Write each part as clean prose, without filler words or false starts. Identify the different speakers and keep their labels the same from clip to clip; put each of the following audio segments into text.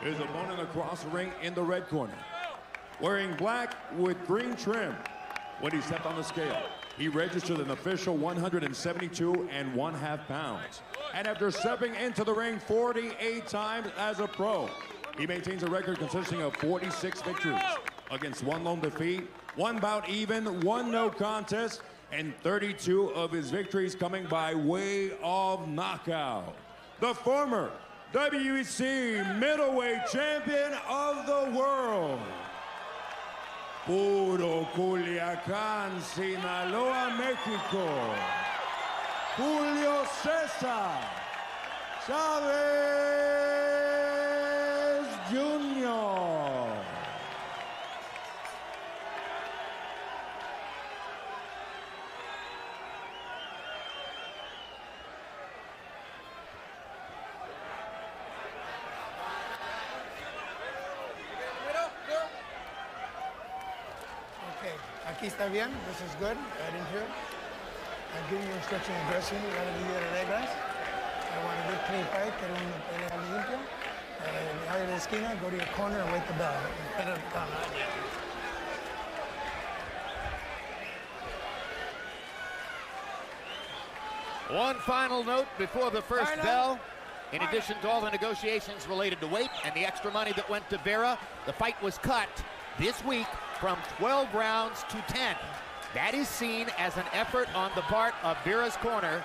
Speaker 1: His opponent across the ring in the red corner, wearing black with green trim. When he stepped on the scale, he registered an official 172.5 pounds. And after stepping into the ring 48 times as a pro, he maintains a record consisting of 46 victories against 1 lone defeat, 1 bout even, 1 no contest, and 32 of his victories coming by way of knockout. The former WEC middleweight champion of the world. Puro Culiacán, Sinaloa, Mexico. Julio Cesar Chavez Jr.
Speaker 2: Aquí está bien, this is good, right in here. I'm giving you instruction and dressing, you gotta do the reglas. I want a good clean fight, quiero una pelea limpia. Out of the esquina, go to your corner and wait the bell.
Speaker 3: One final note before the first bell. In addition to all the negotiations related to weight and the extra money that went to Vera, the fight was cut this week from 12 rounds to 10. That is seen as an effort on the part of Vera's corner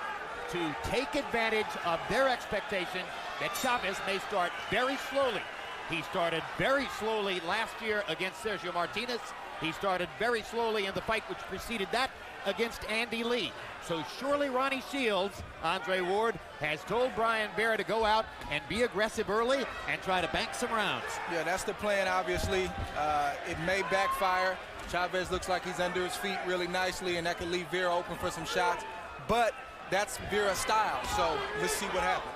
Speaker 3: to take advantage of their expectation that Chavez may start very slowly. He started very slowly last year against Sergio Martinez. He started very slowly in the fight which preceded that against Andy Lee. So surely Ronnie Shields, Andre Ward, has told Brian Vera to go out and be aggressive early and try to bank some rounds.
Speaker 4: Yeah, that's the plan, obviously. It may backfire. Chavez looks like he's under his feet really nicely, and that could leave Vera open for some shots. But that's Vera's style, so let's see what happens.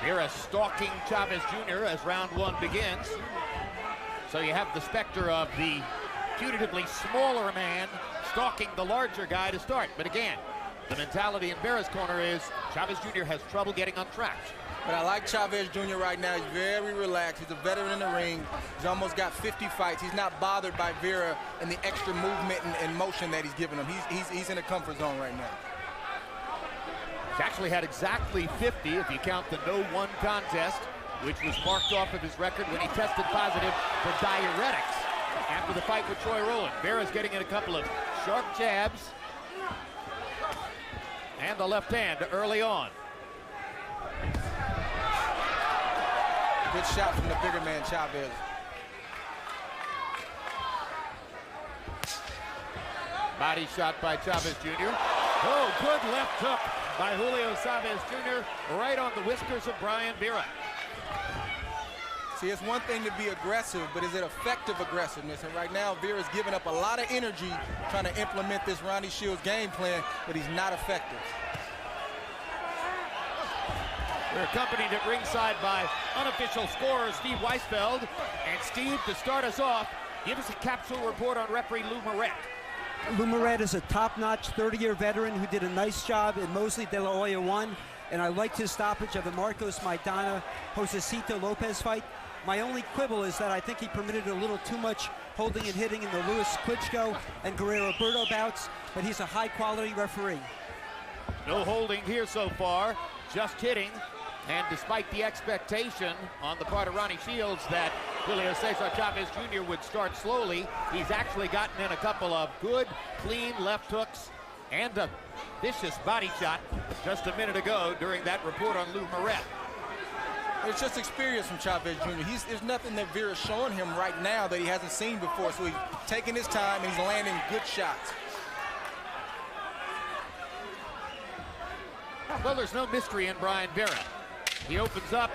Speaker 3: Vera stalking Chavez Jr. as round 1 begins. So you have the specter of the putatively smaller man stalking the larger guy to start. But again, the mentality in Vera's corner is Chavez Jr. has trouble getting on track.
Speaker 4: But I like Chavez Jr. right now. He's very relaxed. He's a veteran in the ring. He's almost got 50 fights. He's not bothered by Vera and the extra movement and motion that he's giving him. He's in a comfort zone right now.
Speaker 3: He's actually had exactly 50 if you count the no-1 contest, which was marked off of his record when he tested positive for diuretics after the fight with Troy Rowland. Vera's getting in a couple of sharp jabs and the left hand early on.
Speaker 4: Good shot from the bigger man, Chavez.
Speaker 3: Body shot by Chavez Jr. Oh, good left hook by Julio Chavez Jr. right on the whiskers of Brian Vera.
Speaker 4: See, it's one thing to be aggressive, but is it effective aggressiveness? And right now, Vera's giving up a lot of energy trying to implement this Ronnie Shields game plan, but he's not effective.
Speaker 3: We're accompanied at ringside by unofficial scorer Steve Weisfeld. And Steve, to start us off, give us a capsule report on referee Lou Moret.
Speaker 5: Lou Moret is a top-notch 30-year veteran who did a nice job in Mosley De La Hoya 1, and I liked his stoppage of the Marcos Maidana Josecito Lopez fight. My only quibble is that I think he permitted a little too much holding and hitting in the Luis Klitschko and Guerrero Berto bouts, but he's a high-quality referee.
Speaker 3: No holding here so far, just hitting. And despite the expectation on the part of Ronnie Shields that Julio Cesar Chavez Jr. would start slowly, he's actually gotten in a couple of good, clean left hooks and a vicious body shot just a minute ago during that report on Lou Moret.
Speaker 4: It's just experience from Chavez Jr. There's nothing that Vera's showing him right now that he hasn't seen before, so he's taking his time and he's landing good shots.
Speaker 3: Well, there's no mystery in Brian Vera. He opens up,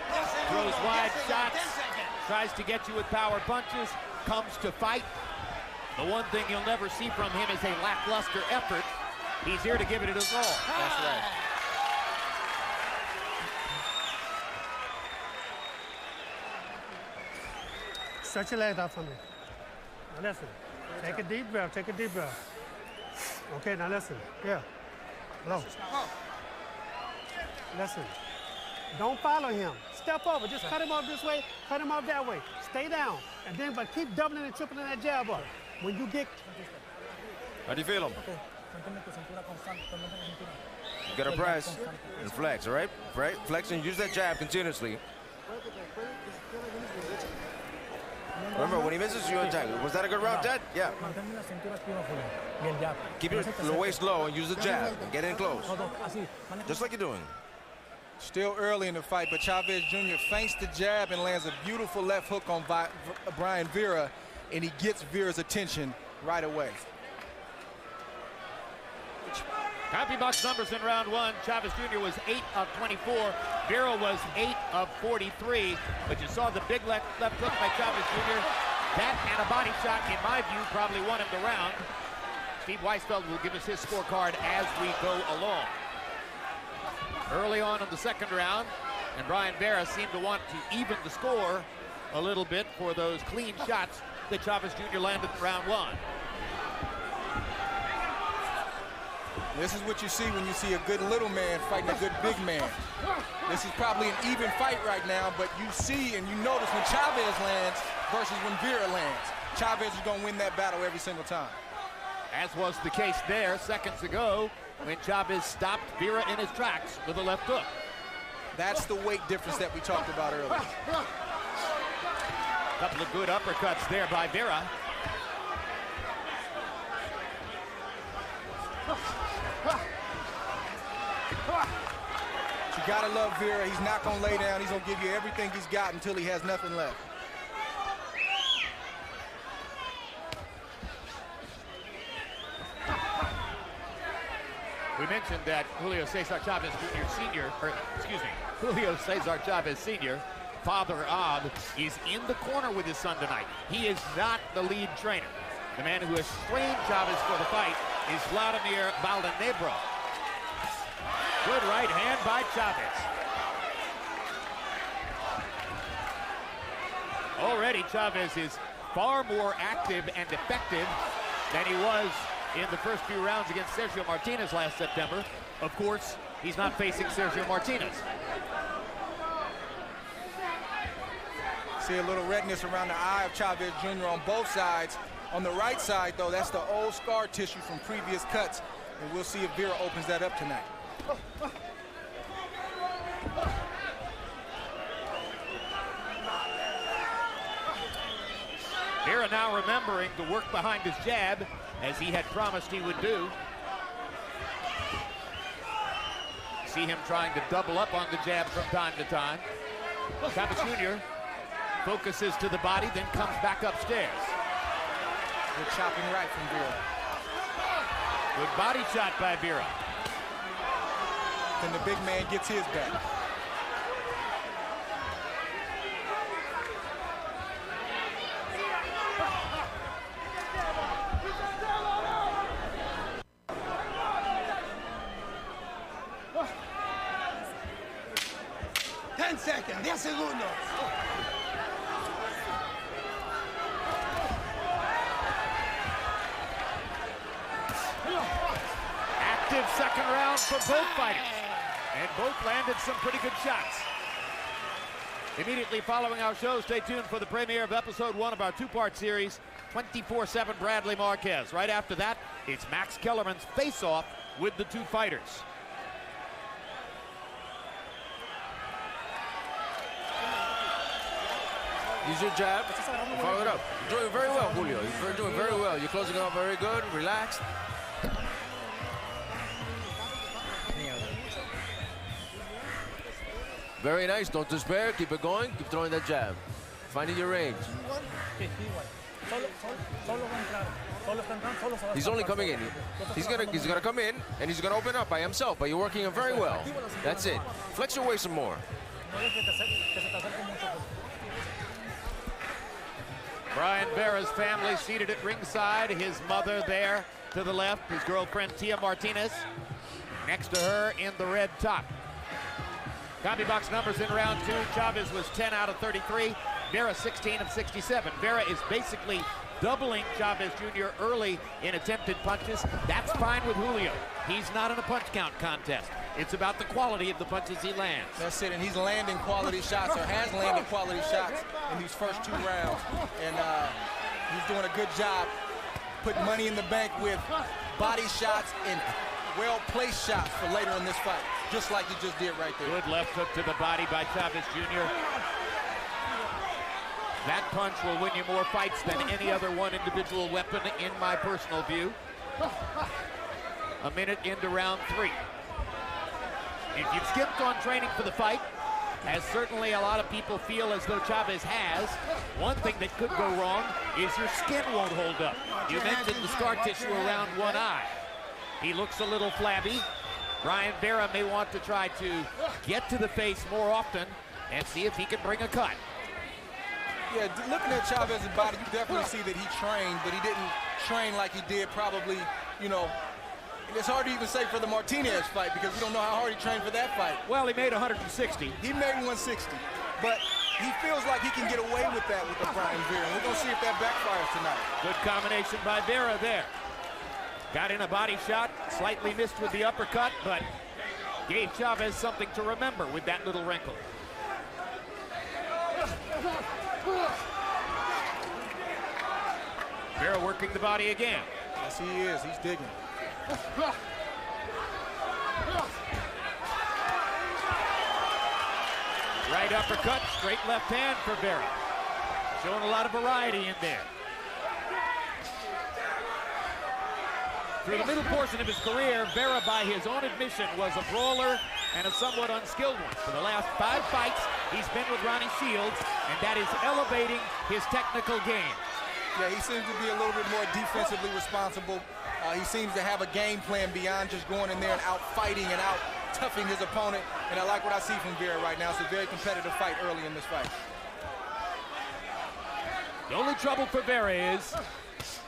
Speaker 3: throws wide shots, tries to get you with power punches, comes to fight. The one thing you'll never see from him is a lackluster effort. He's here to give it his all.
Speaker 4: That's right.
Speaker 2: Stretch your legs out for me. Now listen. Take a deep breath. Take a deep breath. Okay, now listen. Yeah. Hello.
Speaker 6: Listen, don't follow him. Step over. Just cut him off this way, cut him off that way. Stay down. And then, but keep doubling and tripling that jab up. When you get...
Speaker 7: How do you feel him? You gotta press and flex, all right? Flex and use that jab continuously. Remember, when he misses, you attack. Was that a good round, Ted? Yeah. Keep your waist low and use the jab and get in close. Just like you're doing.
Speaker 4: Still early in the fight, but Chavez Jr. feints the jab and lands a beautiful left hook on Brian Vera, and he gets Vera's attention right away.
Speaker 3: Copy box numbers in round one. Chavez Jr. was 8 of 24. Vera was 8 of 43. But you saw the big left hook by Chavez Jr. That and a body shot, in my view, probably won him the round. Steve Weisfeld will give us his scorecard as we go along. Early on in the second round, and Brian Vera seemed to want to even the score a little bit for those clean shots that Chavez Jr. landed in round one.
Speaker 4: This is what you see when you see a good little man fighting a good big man. This is probably an even fight right now, but you see and you notice when Chavez lands versus when Vera lands. Chavez is going to win that battle every single time.
Speaker 3: As was the case there seconds ago when Chavez stopped Vera in his tracks with a left hook.
Speaker 4: That's the weight difference that we talked about earlier.
Speaker 3: Couple of good uppercuts there by Vera.
Speaker 4: You gotta love Vera. He's not gonna lay down. He's gonna give you everything he's got until he has nothing left.
Speaker 3: We mentioned that Julio Cesar Chavez Jr. Sr., or excuse me, Julio Cesar Chavez Sr., father of, is in the corner with his son tonight. He is not the lead trainer. The man who has trained Chavez for the fight is Vladimir Valdenebro. Good right hand by Chavez. Already Chavez is far more active and effective than he was in the first few rounds against Sergio Martinez last September. Of course, he's not facing Sergio Martinez.
Speaker 4: See a little redness around the eye of Chavez Jr. on both sides. On the right side, though, that's the old scar tissue from previous cuts. And we'll see if Vera opens that up tonight.
Speaker 3: Vera now remembering to work behind his jab, as he had promised he would do. See him trying to double up on the jab from time to time. Chavez Jr. focuses to the body, then comes back upstairs.
Speaker 4: Good chopping right from Vera.
Speaker 3: Good body shot by Vera.
Speaker 4: Then the big man gets his back.
Speaker 2: Seconds, 10 segundos.
Speaker 3: Active second round for both fighters. And both landed some pretty good shots. Immediately following our show, stay tuned for the premiere of episode 1 of our two-part series, 24/7 Bradley Marquez. Right after that, it's Max Kellerman's face-off with the two fighters.
Speaker 7: Use your jab, follow it up. You're doing very well, Julio. You're doing very well. You're closing it up very good, relaxed. Very nice, don't despair, keep it going, keep throwing that jab. Finding your range. He's only coming in. He's gonna come in and he's gonna open up by himself, but you're working him very well. That's it. Flex your waist some more.
Speaker 3: Brian Vera's family seated at ringside. His mother there to the left, his girlfriend Tia Martinez next to her in the red top. Copy box numbers in round 2. Chavez was 10 out of 33. Vera 16 of 67. Vera is basically doubling Chavez Jr. early in attempted punches. That's fine with Julio. He's not in a punch count contest. It's about the quality of the punches he lands.
Speaker 4: That's it, and he's landing quality shots, or has landed quality shots in these first 2 rounds. And he's doing a good job putting money in the bank with body shots and well-placed shots for later in this fight, just like he just did right there.
Speaker 3: Good left hook to the body by Chavez Jr. That punch will win you more fights than any other one individual weapon, in my personal view. A minute into round 3. If you've skipped on training for the fight, as certainly a lot of people feel as though Chavez has, one thing that could go wrong is your skin won't hold up. You mentioned the scar tissue around one eye. He looks a little flabby. Brian Vera may want to try to get to the face more often and see if he can bring a cut.
Speaker 4: Yeah, looking at Chavez's body, you definitely see that he trained, but he didn't train like he did probably, you know. It's hard to even say for the Martinez fight because we don't know how hard he trained for that fight.
Speaker 3: Well, he made 160.
Speaker 4: He made 160, but he feels like he can get away with that with the Brian Vera. We're going to see if that backfires tonight.
Speaker 3: Good combination by Vera there. Got in a body shot, slightly missed with the uppercut, but gave Chavez something to remember with that little wrinkle. Vera working the body again.
Speaker 4: Yes, he is. He's digging.
Speaker 3: Right uppercut, straight left hand for Vera. Showing a lot of variety in there. Through the middle portion of his career, Vera, by his own admission, was a brawler and a somewhat unskilled one. For the last 5 fights, he's been with Ronnie Shields, and that is elevating his technical game.
Speaker 4: Yeah, he seems to be a little bit more defensively responsible. He seems to have a game plan beyond just going in there and out-fighting and out-toughing his opponent. And I like what I see from Vera right now. It's a very competitive fight early in this fight.
Speaker 3: The only trouble for Vera is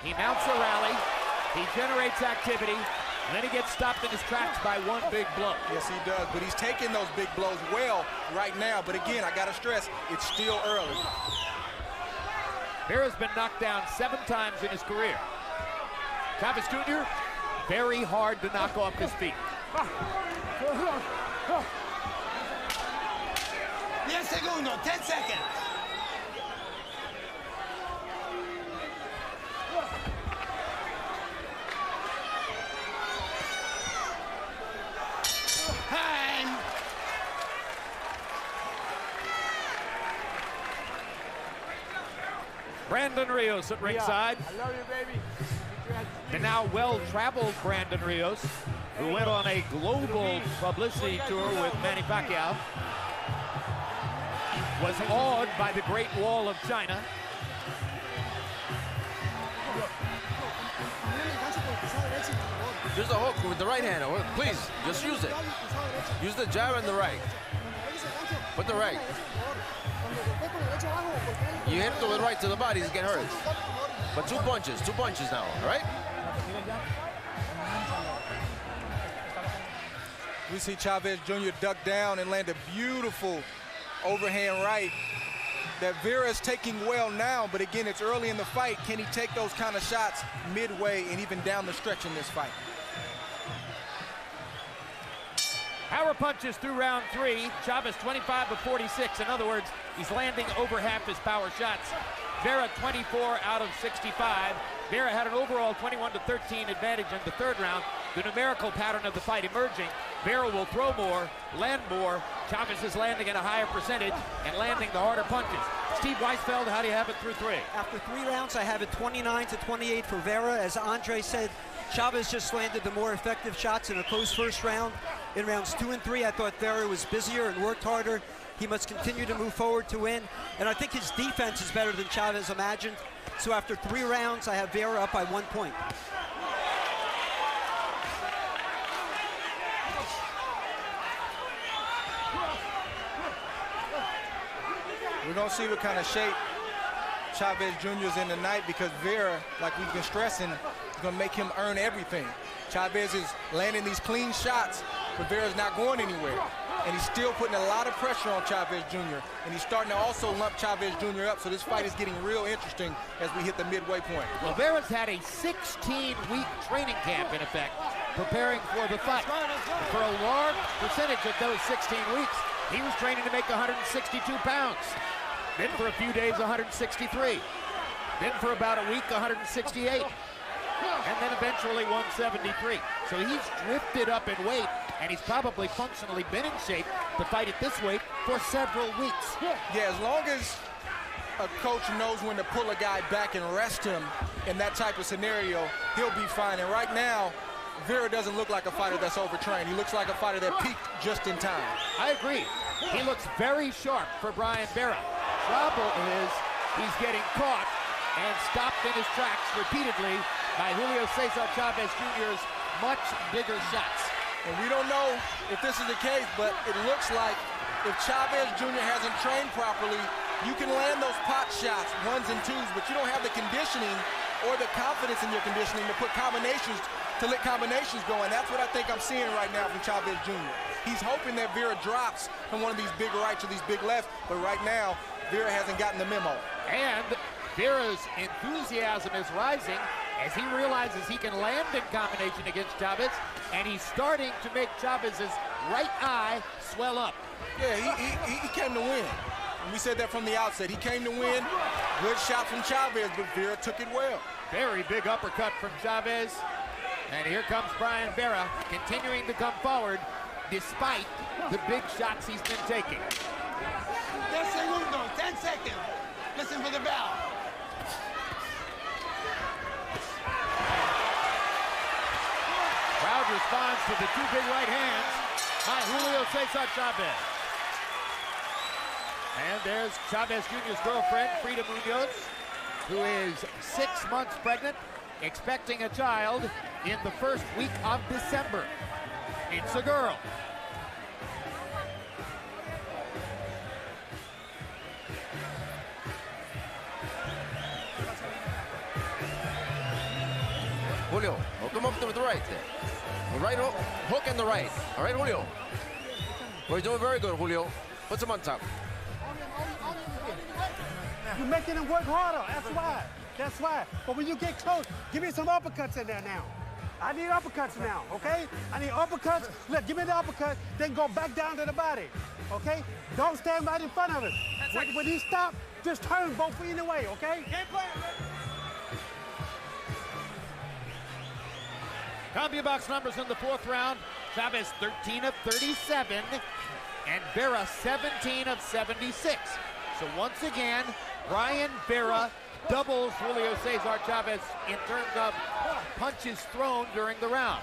Speaker 3: he mounts a rally, he generates activity, and then he gets stopped in his tracks by one big blow.
Speaker 4: Yes, he does, but he's taking those big blows well right now. But again, I gotta stress, it's still early.
Speaker 3: Vera's been knocked down 7 times in his career. Chavez Jr., very hard to knock off his feet.
Speaker 8: 10 segundos, 10 seconds. Time.
Speaker 3: Brandon Rios at ringside.
Speaker 8: I love you, baby.
Speaker 3: The now well-traveled Brandon Rios, who went on a global publicity tour with Manny Pacquiao, was awed by the Great Wall of China.
Speaker 7: Use the hook with the right hand. Please, just use it. Use the jab and the right. Put the right. You hit it with right to the body, he's getting hurt. But 2 punches now, all right?
Speaker 4: We see Chavez Jr. duck down and land a beautiful overhand right that Vera's taking well now, but again, it's early in the fight. Can he take those kind of shots midway and even down the stretch in this fight?
Speaker 3: Power punches through round 3. Chavez 25 of 46. In other words, he's landing over half his power shots. Vera 24 out of 65. Vera had an overall 21-13 advantage in the 3rd round. The numerical pattern of the fight emerging. Vera will throw more, land more. Chavez is landing at a higher percentage and landing the harder punches. Steve Weisfeld, how do you have it through 3?
Speaker 5: After 3 rounds, I have it 29-28 for Vera. As Andre said, Chavez just landed the more effective shots in a close first round. In rounds 2 and 3, I thought Vera was busier and worked harder. He must continue to move forward to win. And I think his defense is better than Chavez imagined. So after 3 rounds, I have Vera up by 1 point.
Speaker 4: We're going to see what kind of shape Chavez Jr. is in tonight, because Vera, like we've been stressing, is going to make him earn everything. Chavez is landing these clean shots, but Vera's not going anywhere. And he's still putting a lot of pressure on Chavez Jr. And he's starting to also lump Chavez Jr. up, so this fight is getting real interesting as we hit the midway point.
Speaker 3: Well, Vera's had a 16-week training camp, in effect, preparing for the fight. For a large percentage of those 16 weeks, he was training to make 162 pounds. Then for a few days, 163. Then for about a week, 168. And then eventually 173. So he's drifted up in weight, and he's probably functionally been in shape to fight at this weight for several weeks.
Speaker 4: Yeah, as long as a coach knows when to pull a guy back and rest him in that type of scenario, he'll be fine. And right now, Vera doesn't look like a fighter that's overtrained. He looks like a fighter that peaked just in time.
Speaker 3: I agree. He looks very sharp for Brian Vera. Trouble is he's getting caught and stopped in his tracks repeatedly by Julio Cesar Chavez Jr.'s much bigger shots.
Speaker 4: And we don't know if this is the case, but it looks like if Chavez Jr. hasn't trained properly, you can land those pot shots, ones and twos, but you don't have the conditioning or the confidence in your conditioning to put combinations, to let combinations go. And that's what I think I'm seeing right now from Chavez Jr. He's hoping that Vera drops from one of these big rights or these big lefts, but right now, Vera hasn't gotten the memo.
Speaker 3: And Vera's enthusiasm is rising as he realizes he can land in combination against Chavez, and he's starting to make Chavez's right eye swell up.
Speaker 4: Yeah, he came to win. And we said that from the outset. He came to win. Good shot from Chavez, but Vera took it well.
Speaker 3: Very big uppercut from Chavez. And here comes Brian Vera, continuing to come forward despite the big shots he's been taking.
Speaker 8: 10 segundos, 10 seconds. Listen for the bell.
Speaker 3: Crowd responds to the two big right hands by Julio Cesar Chavez. And there's Chavez Jr.'s girlfriend, Frida Munoz, who is 6 months pregnant, expecting a child in the first week of December. It's a girl.
Speaker 7: Julio, hook him up with the right there. The right hook and the right. All right, Julio. Well, you're doing very good, Julio. Put him on top.
Speaker 6: You're making him work harder. That's why. That's why. But when you get close, give me some uppercuts in there now. I need uppercuts now, okay? I need uppercuts. Look, give me the uppercut, then go back down to the body, okay? Don't stand right in front of him. When he stops, just turn both feet in the way, okay?
Speaker 3: CompuBox numbers in the fourth round. Chavez 13 of 37, and Vera 17 of 76. So once again, Brian Vera doubles Julio Cesar Chavez in terms of punches thrown during the round.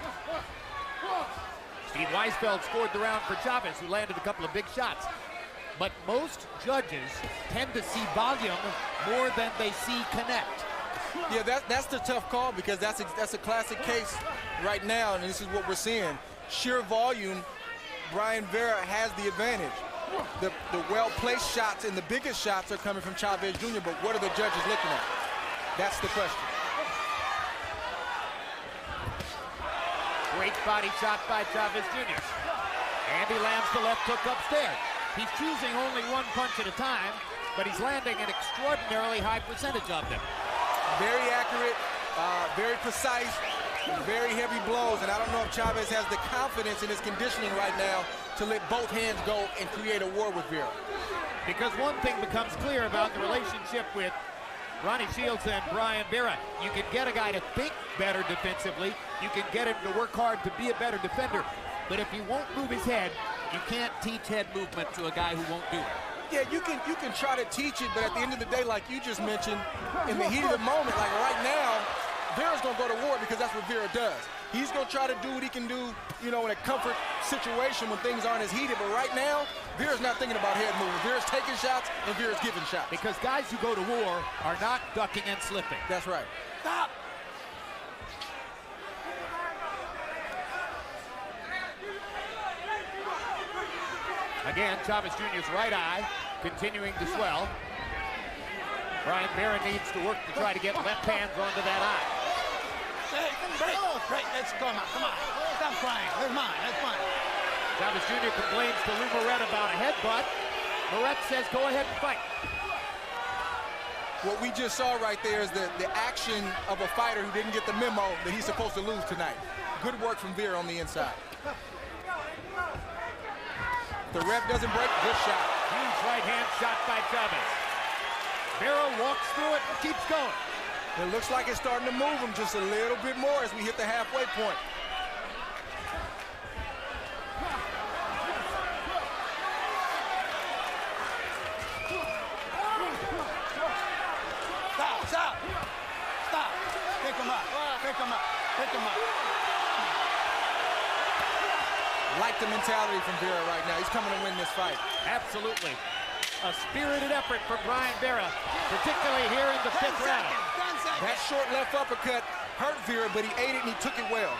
Speaker 3: Steve Weisfeld scored the round for Chavez, who landed a couple of big shots. But most judges tend to see volume more than they see connect.
Speaker 4: Yeah, that's the tough call, because that's a classic case right now, and this is what we're seeing. Sheer volume, Brian Vera has the advantage. The well-placed shots and the biggest shots are coming from Chavez Jr., but what are the judges looking at? That's the question.
Speaker 3: Great body shot by Chavez Jr. And he lands the left hook upstairs. He's choosing only one punch at a time, but he's landing an extraordinarily high percentage of them.
Speaker 4: Very accurate, very precise, very heavy blows, and I don't know if Chavez has the confidence in his conditioning right now to let both hands go and create a war with Vera.
Speaker 3: Because one thing becomes clear about the relationship with Ronnie Shields and Brian Vera. You can get a guy to think better defensively. You can get him to work hard to be a better defender. But if he won't move his head, you can't teach head movement to a guy who won't do it.
Speaker 4: Yeah, you can try to teach it, but at the end of the day, like you just mentioned, in the heat of the moment, like right now, Vera's gonna go to war because that's what Vera does. He's gonna try to do what he can do, you know, in a comfort situation when things aren't as heated. But right now, Vera's not thinking about head movement. Vera's taking shots and Vera's giving shots.
Speaker 3: Because guys who go to war are not ducking and slipping.
Speaker 4: That's right.
Speaker 8: Stop.
Speaker 3: Again, Chavez Jr.'s right eye continuing to swell. Brian Vera needs to work to try to get left hands onto that eye.
Speaker 8: Break, let's go now, come on. Stop crying, that's mine, that's mine.
Speaker 3: Chavez Jr. complains to Lou Moret about a headbutt. Moret says, go ahead and fight.
Speaker 4: what we just saw right there is the action of a fighter who didn't get the memo that he's supposed to lose tonight. Good work from Vera on the inside. The ref doesn't break, good shot.
Speaker 3: Huge right hand shot by Chavez. Vera walks through it and keeps going.
Speaker 4: It looks like it's starting to move him just a little bit more as we hit the halfway point.
Speaker 8: Stop. Pick him up.
Speaker 4: Like the mentality from Vera right now. He's coming to win this fight.
Speaker 3: Absolutely. A spirited effort from Brian Vera, particularly here in the 5th round.
Speaker 8: 10 seconds.
Speaker 4: That short left uppercut hurt Vera, but he ate it and he took it well.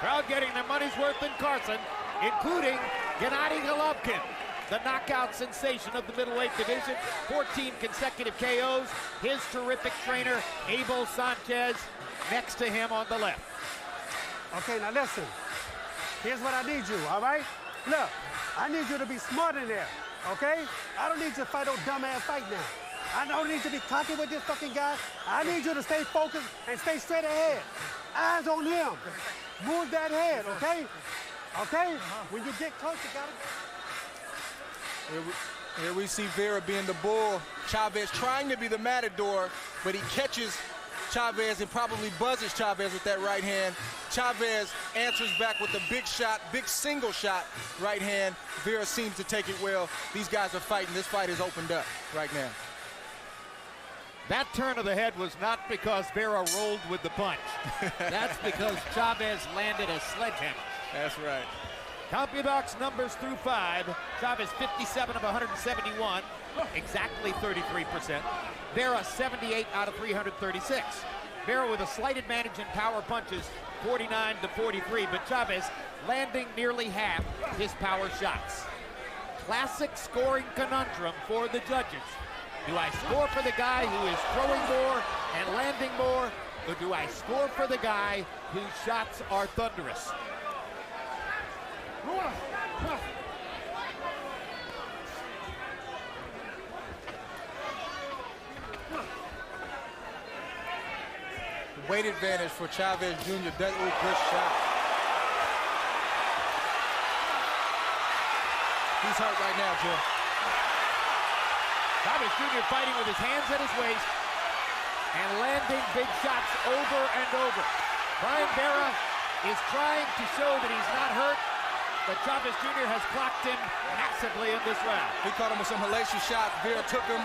Speaker 3: Crowd getting their money's worth in Carson, including Gennady Golovkin, the knockout sensation of the middleweight division. 14 consecutive KOs. His terrific trainer, Abel Sanchez, next to him on the left.
Speaker 6: Okay, now listen. Here's what I need you, all right? Look, I need you to be smart in there, okay? I don't need you to fight no dumbass fight now. I don't need you to be cocky with this fucking guy. I need you to stay focused and stay straight ahead. Eyes on him. Move that head, okay? Okay? When you get close, you gotta...
Speaker 4: Here we see Vera being the bull. Chavez trying to be the matador, but he catches Chavez and probably buzzes Chavez with that right hand. Chavez answers back with a big shot, big single shot right hand. Vera seems to take it well. These guys are fighting. This fight is opened up right now.
Speaker 3: That turn of the head was not because Vera rolled with the punch. That's because Chavez landed a sledgehammer.
Speaker 4: That's right.
Speaker 3: CompuBox numbers through 5. Chavez 57 of 171, exactly 33%. Vera 78 out of 336. Vera with a slight advantage in power punches, 49 to 43, but Chavez landing nearly half his power shots. Classic scoring conundrum for the judges. Do I score for the guy who is throwing more and landing more, or do I score for the guy whose shots are thunderous?
Speaker 4: Weight advantage for Chavez Jr. Good shot. He's hurt right now, Jim.
Speaker 3: Chavez Jr. fighting with his hands at his waist and landing big shots over and over. Brian Vera is trying to show that he's not hurt, but Chavez Jr. has clocked him massively in this round.
Speaker 4: He caught him with some hellacious shots. Vera took him.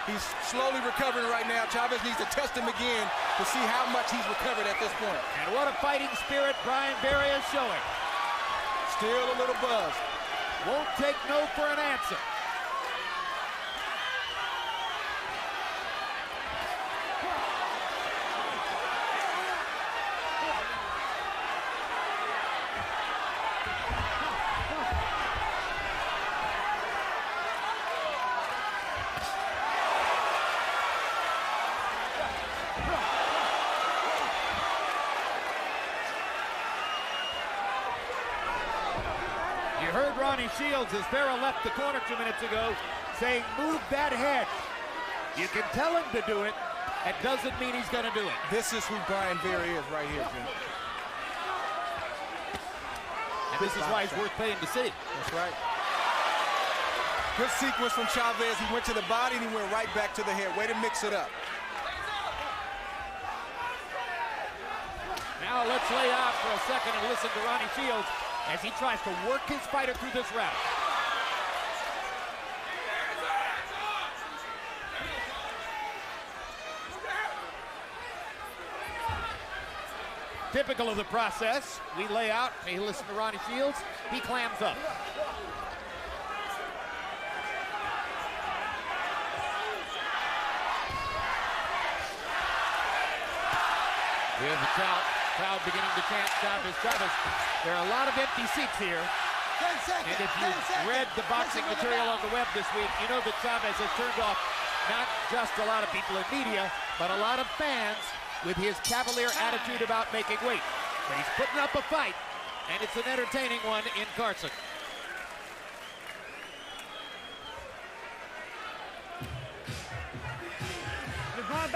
Speaker 4: He's slowly recovering right now. Chavez needs to test him again to see how much he's recovered at this point.
Speaker 3: And what a fighting spirit Brian Vera is showing.
Speaker 4: Still a little buzzed.
Speaker 3: Won't take no for an answer. Shields, as Vera left the corner 2 minutes ago, saying, move that head. You can tell him to do it. That doesn't mean he's going to do it.
Speaker 4: This is who Brian Vera is right here, Jim.
Speaker 3: And this is why he's worth paying to see.
Speaker 4: That's right. Good sequence from Chavez. He went to the body and he went right back to the head. Way to mix it up.
Speaker 3: Now let's lay out for a second and listen to Ronnie Shields as he tries to work his fighter through this round. Typical of the process, we lay out, and you listen to Ronnie Shields, he clams up. We have the crowd beginning to chant Chavez, Chavez. There are a lot of empty seats here.
Speaker 8: 10 seconds.
Speaker 3: And if you read the boxing material on the web this week, you know that Chavez has turned off not just a lot of people in media, but a lot of fans with his cavalier attitude about making weight. But he's putting up a fight, and it's an entertaining one in Carson.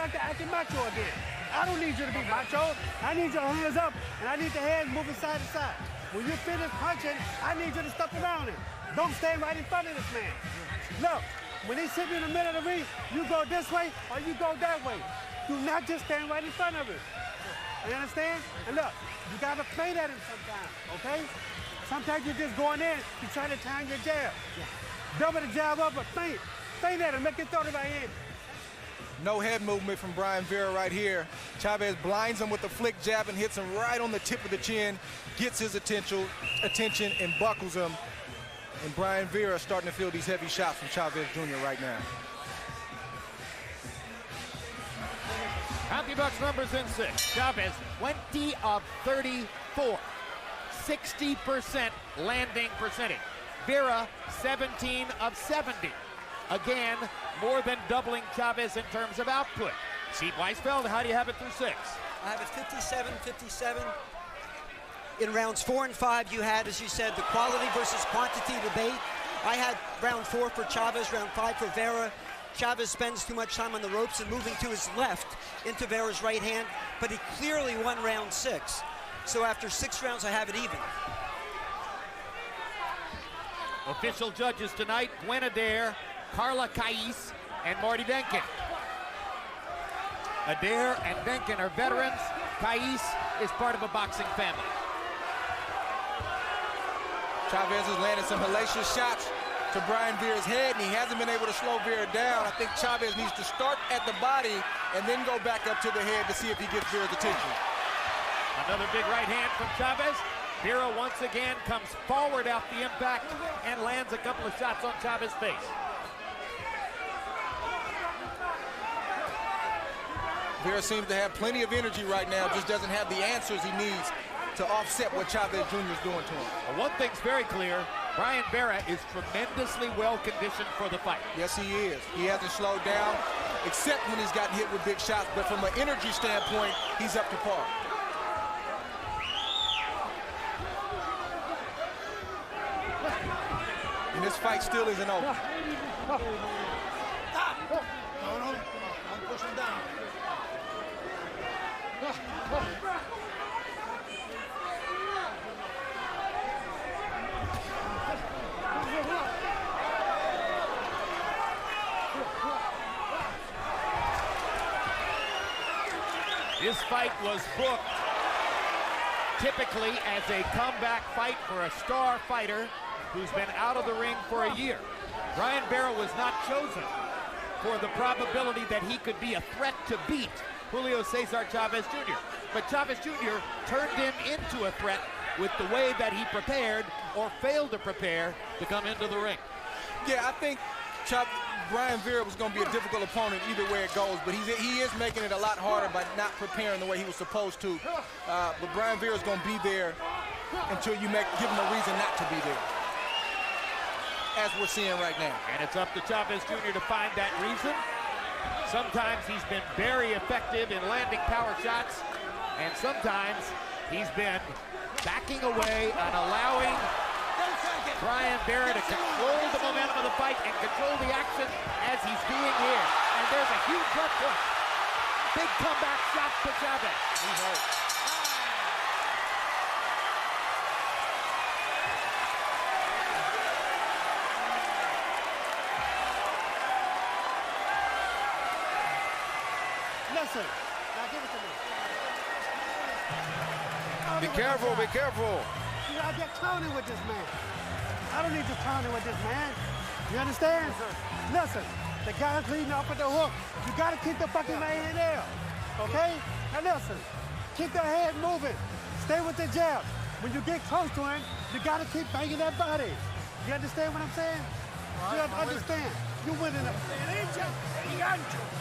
Speaker 6: back to acting macho again. I don't need you to be macho. I need your hands up, and I need the hands moving side to side. When you finish punching, I need you to step around him. Don't stand right in front of this man. Look, when he's sitting in the middle of the ring, you go this way or you go that way. Do not just stand right in front of him. You understand? And look, you got to feint at him sometimes, okay? Sometimes you're just going in, you try to time your jab. Double the jab up, but feint. Feint at him, make it throw the right hand.
Speaker 4: No head movement from Brian Vera right here. Chavez blinds him with the flick jab and hits him right on the tip of the chin, gets his attention and buckles him. And Brian Vera starting to feel these heavy shots from Chavez Jr. right now.
Speaker 3: Count the Bucks numbers in 6. Chavez, 20 of 34. 60% landing percentage. Vera, 17 of 70. Again, more than doubling Chavez in terms of output. Steve Weisfeld, how do you have it through 6?
Speaker 5: I have it 57-57. In rounds 4 and 5, you had, as you said, the quality versus quantity debate. I had round 4 for Chavez, round 5 for Vera. Chavez spends too much time on the ropes and moving to his left into Vera's right hand, but he clearly won round 6. So after 6 rounds, I have it even.
Speaker 3: Official judges tonight, Gwen Adair, Carla Cais, and Marty Denkin. Adair and Denkin are veterans. Cais is part of a boxing family.
Speaker 4: Chavez has landed some hellacious shots to Brian Vera's head, and he hasn't been able to slow Vera down. I think Chavez needs to start at the body and then go back up to the head to see if he gets Vera's attention.
Speaker 3: Another big right hand from Chavez. Vera once again comes forward off the impact and lands a couple of shots on Chavez's face.
Speaker 4: Vera seems to have plenty of energy right now, just doesn't have the answers he needs to offset what Chavez Jr. is doing to him.
Speaker 3: Well, one thing's very clear, Brian Vera is tremendously well conditioned for the fight.
Speaker 4: Yes, he is. He hasn't slowed down, except when he's gotten hit with big shots, but from an energy standpoint, he's up to par. And this fight still isn't over.
Speaker 8: Stop. No, don't push him down.
Speaker 3: This fight was booked typically as a comeback fight for a star fighter who's been out of the ring for a year. Brian Vera was not chosen for the probability that he could be a threat to beat Julio Cesar Chavez Jr. But Chavez Jr. turned him into a threat with the way that he prepared or failed to prepare to come into the ring.
Speaker 4: Yeah, I think Brian Vera was going to be a difficult opponent either way it goes, but he is making it a lot harder by not preparing the way he was supposed to. But Brian Vera is going to be there until you give him a reason not to be there, as we're seeing right now.
Speaker 3: And it's up to Chavez Jr. to find that reason. Sometimes he's been very effective in landing power shots, and sometimes he's been backing away and allowing Brian Vera to control the momentum of the fight and control the action as he's doing here. And there's a huge left hook. Big comeback shot to Chavez. He's hurt.
Speaker 6: Listen, now give it to me.
Speaker 7: Be careful, be careful.
Speaker 6: You gotta get clowning with this man. I don't need you clowning with this man. You understand? Listen, the guy's leading off with the hook. You gotta keep the fucking man in there. Okay? Now listen, keep that head moving. Stay with the jab. When you get close to him, you gotta keep banging that body. You understand what I'm saying? You understand? You winning it.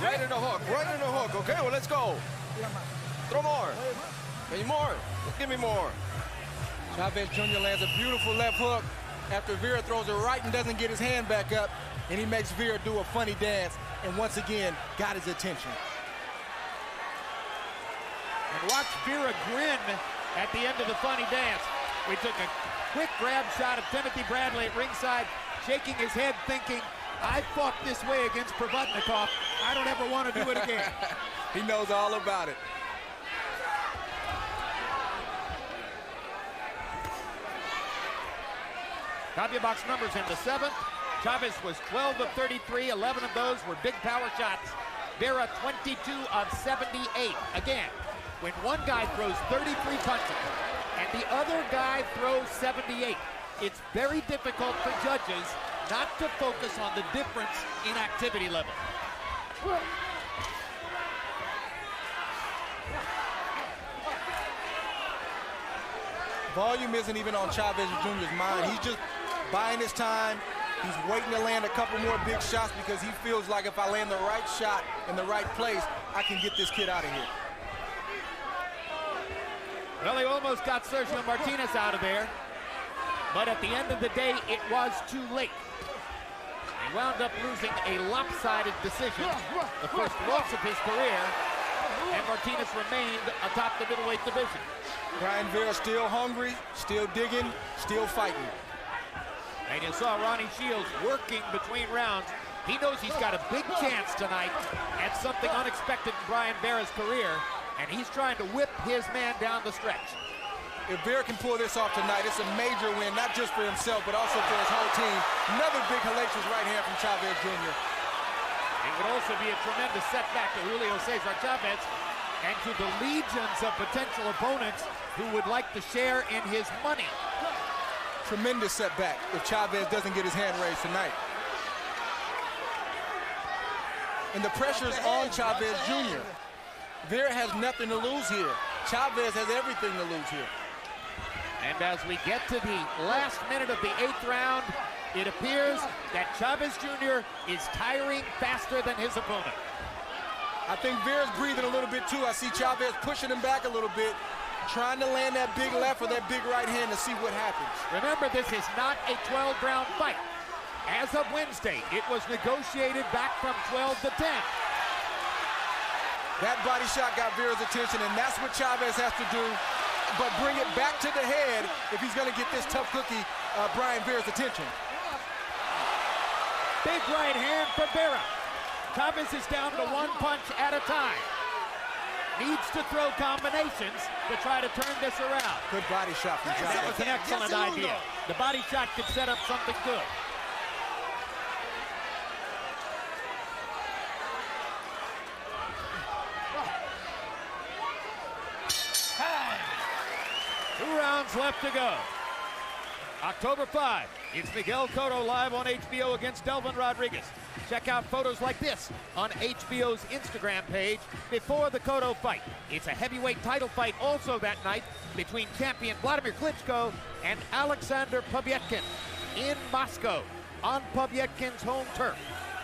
Speaker 7: Right in the hook, right in the hook. Okay, well, let's go. Throw more. Any more? Give me more.
Speaker 4: Chavez Jr. lands a beautiful left hook after Vera throws it right and doesn't get his hand back up, and he makes Vera do a funny dance, and once again, got his attention.
Speaker 3: And watch Vera grin at the end of the funny dance. We took a quick grab shot of Timothy Bradley at ringside, shaking his head thinking, I fought this way against Provodnikov. I don't ever want to do it again.
Speaker 4: He knows all about it.
Speaker 3: Copy box numbers in the 7th. Chavez was 12 of 33. 11 of those were big power shots. Vera 22 of 78. Again, when one guy throws 33 punches and the other guy throws 78, it's very difficult for judges not to focus on the difference in activity level.
Speaker 4: Volume isn't even on Chavez Jr.'s mind. He's just buying his time. He's waiting to land a couple more big shots because he feels like if I land the right shot in the right place, I can get this kid out of here.
Speaker 3: Well, he almost got Sergio Martinez out of there, but at the end of the day, it was too late. He wound up losing a lopsided decision, the first loss of his career, and Martinez remained atop the middleweight division.
Speaker 4: Brian Vera still hungry, still digging, still fighting.
Speaker 3: And you saw Ronnie Shields working between rounds. He knows he's got a big chance tonight at something unexpected in Brian Vera's career, and he's trying to whip his man down the stretch.
Speaker 4: If Vera can pull this off tonight, it's a major win, not just for himself, but also for his whole team. Another big hellacious right hand from Chavez Jr.
Speaker 3: It would also be a tremendous setback to Julio Cesar Chavez and to the legions of potential opponents who would like to share in his money.
Speaker 4: Tremendous setback if Chavez doesn't get his hand raised tonight. And the pressure's on Chavez Jr. Vera has nothing to lose here. Chavez has everything to lose here.
Speaker 3: And as we get to the last minute of the 8th round, it appears that Chavez Jr. is tiring faster than his opponent.
Speaker 4: I think Vera's breathing a little bit too. I see Chavez pushing him back a little bit, trying to land that big left or that big right hand to see what happens.
Speaker 3: Remember, this is not a 12-round fight. As of Wednesday, it was negotiated back from 12 to 10.
Speaker 4: That body shot got Vera's attention, and that's what Chavez has to do, but bring it back to the head if he's going to get this tough cookie, Brian Vera's attention.
Speaker 3: Big right hand for Vera. Chavez is down to one punch at a time. Needs to throw combinations to try to turn this around.
Speaker 4: Good body shot from Chavez.
Speaker 3: That was an excellent idea. The body shot could set up something good. Two rounds left to go. October 5, it's Miguel Cotto live on HBO against Delvin Rodriguez. Check out photos like this on HBO's Instagram page before the Cotto fight. It's a heavyweight title fight also that night between champion Vladimir Klitschko and Alexander Povetkin in Moscow on Povetkin's home turf.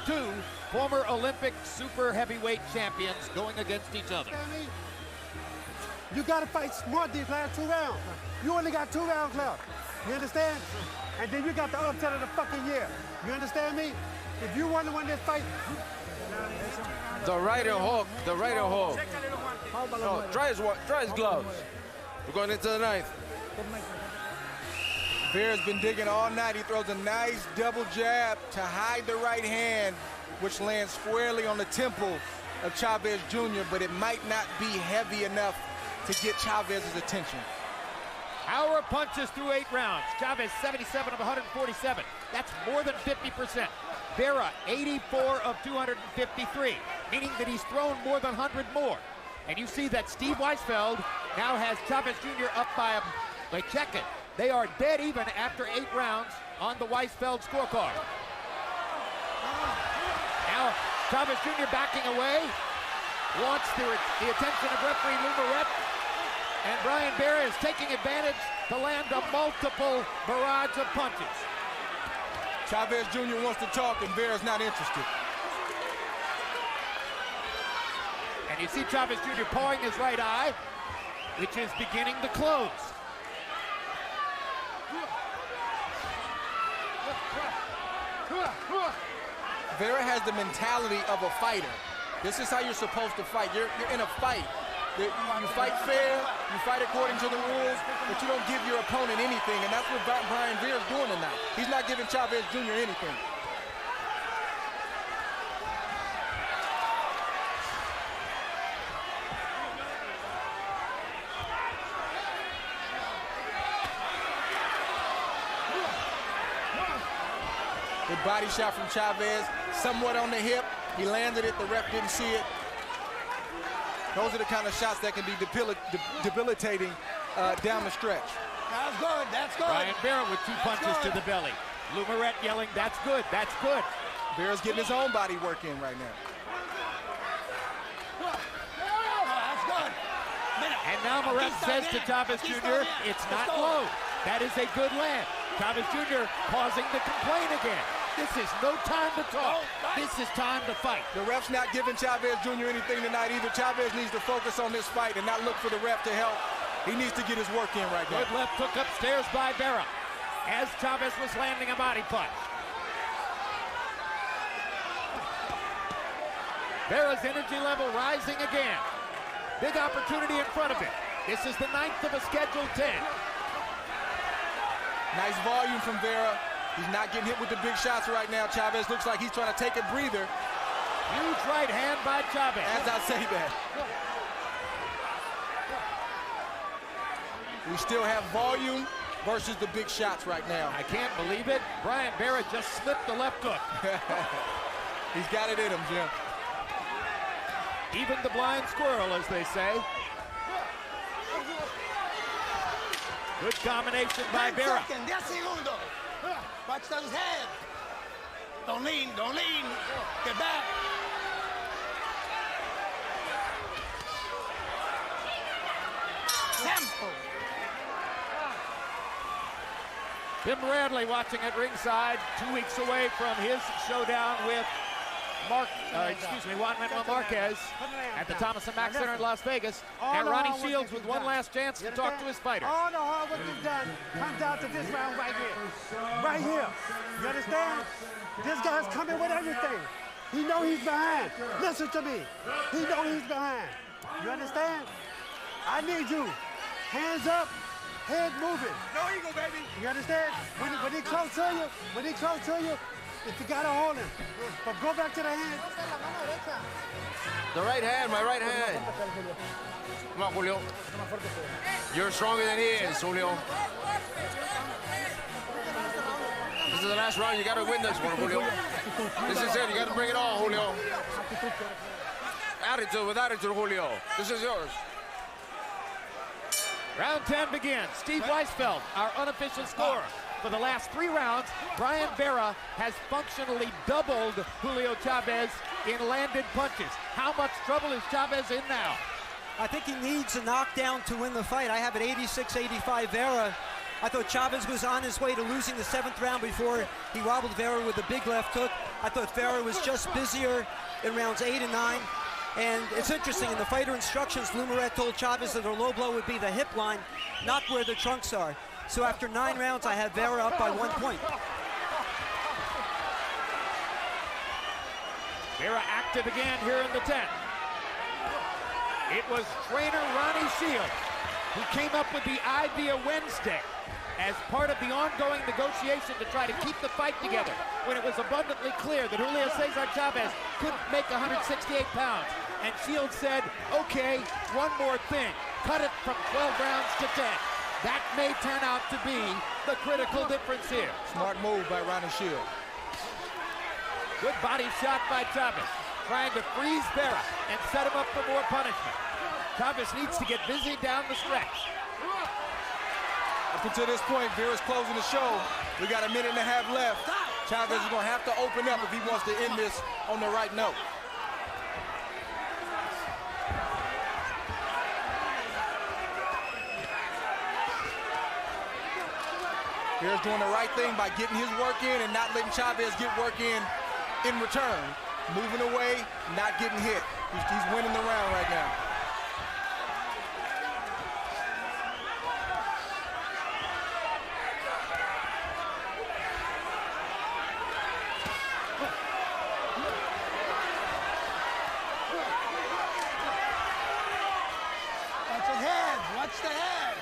Speaker 3: Two former Olympic super heavyweight champions going against each other.
Speaker 6: You got to fight smart these last 2 rounds. You only got 2 rounds left. You understand? And then you got the upset of the fucking year. You understand me? If you want to win this fight,
Speaker 7: The right hook, the right hook. Oh, try his gloves. We're going into the 9th.
Speaker 4: Vera's been digging all night. He throws a nice double jab to hide the right hand, which lands squarely on the temple of Chavez Jr., but it might not be heavy enough to get Chavez's attention.
Speaker 3: Power punches through 8 rounds. Chavez 77 of 147. That's more than 50%. Vera 84 of 253, meaning that he's thrown more than 100 more. And you see that Steve Weisfeld now has Chavez Jr. up by check it. They are dead even after 8 rounds on the Weisfeld scorecard. Now Chavez Jr. backing away, wants the attention of referee Lou Moret. And Brian Vera is taking advantage to land a multiple barrage of punches.
Speaker 4: Chavez Jr. wants to talk, and Vera's not interested.
Speaker 3: And you see Chavez Jr. pawing his right eye, which is beginning to close.
Speaker 4: Vera has the mentality of a fighter. This is how you're supposed to fight. You're in a fight. You fight fair, you fight according to the rules, but you don't give your opponent anything, and that's what Brian Vera's doing tonight. He's not giving Chavez Jr. anything. body shot from Chavez, somewhat on the hip. He landed it, the ref didn't see it. Those are the kind of shots that can be debilitating down the stretch.
Speaker 8: That's good, that's good.
Speaker 3: Brian Vera with 2 punches to the belly. Lou Moret yelling, that's good, that's good.
Speaker 4: Vera's getting his own body work in right now.
Speaker 8: That's good.
Speaker 3: And now Moret says to Chavez Jr., it's not low. That is a good land. Chavez Jr. pausing to complain again. This is no time to talk. This is time to fight.
Speaker 4: The ref's not giving Chavez Jr. anything tonight either. Chavez needs to focus on this fight and not look for the ref to help. He needs to get his work in right now.
Speaker 3: Good left hook upstairs by Vera as Chavez was landing a body punch. Vera's energy level rising again. Big opportunity in front of him. This is the 9th of a scheduled 10.
Speaker 4: Nice volume from Vera. He's not getting hit with the big shots right now. Chavez looks like he's trying to take a breather.
Speaker 3: Huge right hand by Chavez.
Speaker 4: As I say that. We still have volume versus the big shots right now.
Speaker 3: I can't believe it. Brian Vera just slipped the left hook.
Speaker 4: He's got it in him, Jim.
Speaker 3: Even the blind squirrel, as they say. Good combination by Vera.
Speaker 8: 10 segundos. Watch those heads. Don't lean, don't lean. Get back. Tempo.
Speaker 3: Tim Radley watching at ringside, 2 weeks away from his showdown with Juan Manuel Marquez at the Thomas & Mack Center in Las Vegas. And Ronnie Shields with one last chance to talk to his fighter.
Speaker 6: All the hard work you've done comes down to this round right here. Right here. You understand? This guy's coming with everything. He know he's behind. Listen to me. He know he's behind. You understand? I need you. Hands up, head moving.
Speaker 8: No ego, baby.
Speaker 6: You understand? When he close to you, if you gotta hold him. But go back to the hand.
Speaker 7: The right hand, my right hand. Come on, Julio. You're stronger than he is, Julio. This is the last round. You got to win this one, Julio. This is it. You got to bring it on, Julio. Attitude with attitude, Julio. This is yours.
Speaker 3: Round 10 begins. Steve Weisfeld, our unofficial scorer. For the last 3 rounds, Brian Vera has functionally doubled Julio Chavez in landed punches. How much trouble is Chavez in now?
Speaker 5: I think he needs a knockdown to win the fight. I have it 86-85 Vera. I thought Chavez was on his way to losing the 7th round before he wobbled Vera with a big left hook. I thought Vera was just busier in rounds 8 and 9. And it's interesting, in the fighter instructions, Lou Moret told Chavez that her low blow would be the hip line, not where the trunks are. So after 9 rounds, I have Vera up by 1 point.
Speaker 3: Vera active again here in the 10th. It was trainer Ronnie Shields who came up with the idea Wednesday as part of the ongoing negotiation to try to keep the fight together when it was abundantly clear that Julio Cesar Chavez couldn't make 168 pounds. And Shields said, okay, one more thing, cut it from 12 rounds to 10. That may turn out to be the critical difference here.
Speaker 4: Smart move by Ronnie Shields.
Speaker 3: Good body shot by Chavez, trying to freeze Vera and set him up for more punishment. Chavez needs to get busy down the stretch.
Speaker 4: Up until this point, Vera's closing the show. We got a minute and a half left. Chavez is going to have to open up if he wants to end this on the right note. Vera's doing the right thing by getting his work in and not letting Chavez get work in return. Moving away, not getting hit. He's winning the round right now.
Speaker 8: Watch the head, watch the head.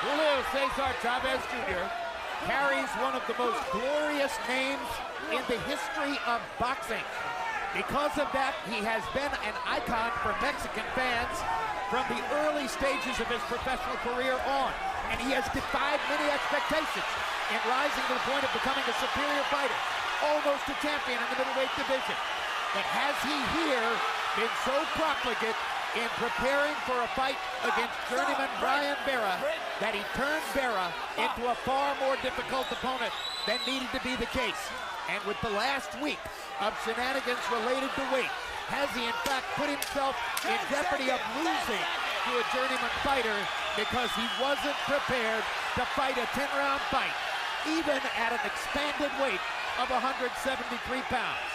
Speaker 3: Julio Cesar Chavez Jr. carries one of the most glorious names in the history of boxing. Because of that, he has been an icon for Mexican fans from the early stages of his professional career on, and he has defied many expectations in rising to the point of becoming a superior fighter, almost a champion in the middleweight division. But has he here been so profligate in preparing for a fight against journeyman Brian Vera that he turned Vera into a far more difficult opponent than needed to be the case? And with the last week of shenanigans related to weight, has he in fact put himself in jeopardy of losing to a journeyman fighter because he wasn't prepared to fight a 10-round fight, even at an expanded weight of 173 pounds?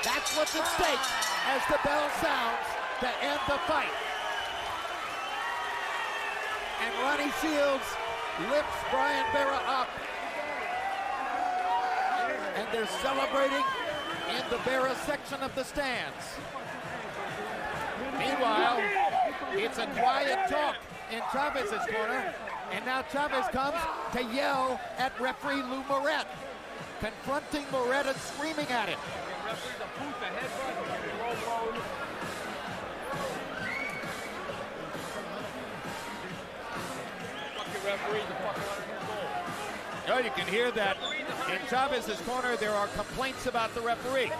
Speaker 3: That's what's at stake as the bell sounds to end the fight. And Ronnie Shields lifts Brian Vera up. And they're celebrating in the Vera section of the stands. Meanwhile, it's a quiet talk in Chavez's corner. And now Chavez comes to yell at referee Lou Moret, confronting Moret and screaming at him. Oh, you can hear that in Chavez's corner. There are complaints about the referee.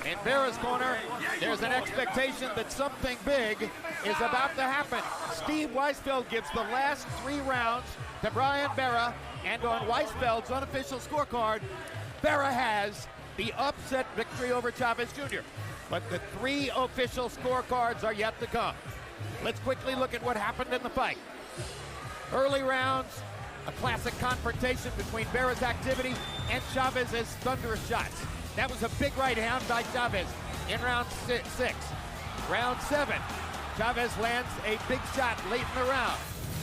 Speaker 3: In Vera's corner, there's an expectation that something big is about to happen. Steve Weisfeld gives the last 3 rounds to Brian Vera, and on Weisfeld's unofficial scorecard, Vera has the upset victory over Chavez Jr. But the 3 official scorecards are yet to come. Let's quickly look at what happened in the fight. Early rounds, a classic confrontation between Vera's activity and Chavez's thunderous shots. That was a big right hand by Chavez in round 6. Round 7, Chavez lands a big shot late in the round.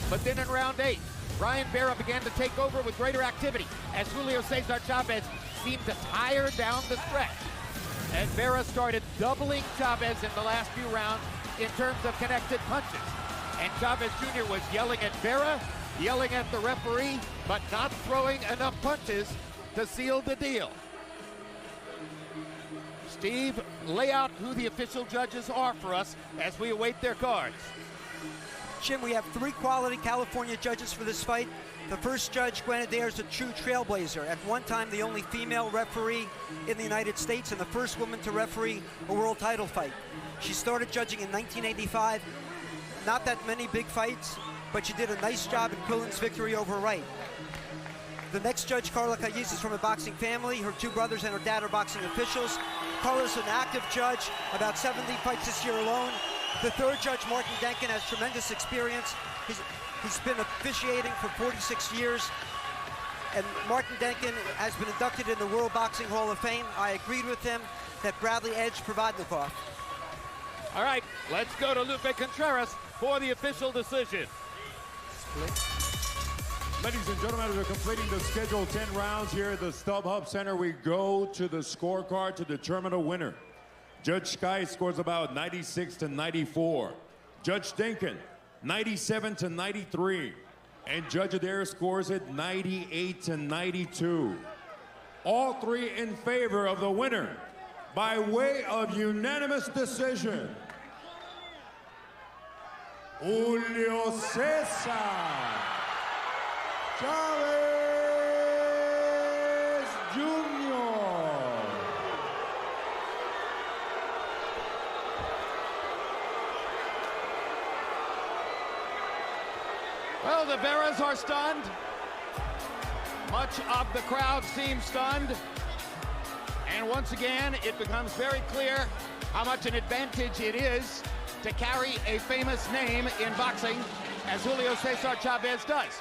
Speaker 3: But then in round 8, Brian Vera began to take over with greater activity as Julio Cesar Chavez seemed to tire down the stretch. And Vera started doubling Chavez in the last few rounds in terms of connected punches. And Chavez Jr. was yelling at Vera, yelling at the referee, but not throwing enough punches to seal the deal. Steve, lay out who the official judges are for us as we await their cards.
Speaker 5: Jim, we have 3 quality California judges for this fight. The first judge, Gwen Adair, is a true trailblazer. At one time, the only female referee in the United States and the first woman to referee a world title fight. She started judging in 1985. Not that many big fights, but she did a nice job in Quillen's victory over Wright. The next judge, Carla Calles, is from a boxing family. Her 2 brothers and her dad are boxing officials. Carla's an active judge, about 70 fights this year alone. The third judge, Martin Denkin, has tremendous experience. He's been officiating for 46 years. And Martin Denkin has been inducted in the World Boxing Hall of Fame. I agreed with him that Bradley Edge Provodnikov.
Speaker 3: All right, let's go to Lupe Contreras for the official decision.
Speaker 1: Ladies and gentlemen, as we're completing the scheduled 10 rounds here at the StubHub Center, we go to the scorecard to determine a winner. Judge Sky scores about 96 to 94. Judge Denkin, 97 to 93. And Judge Adair scores it 98 to 92. All 3 in favor of the winner by way of unanimous decision. Julio Cesar Chavez Jr.
Speaker 3: Well, the Veras are stunned. Much of the crowd seems stunned. And once again, it becomes very clear how much an advantage it is to carry a famous name in boxing, as Julio Cesar Chavez does.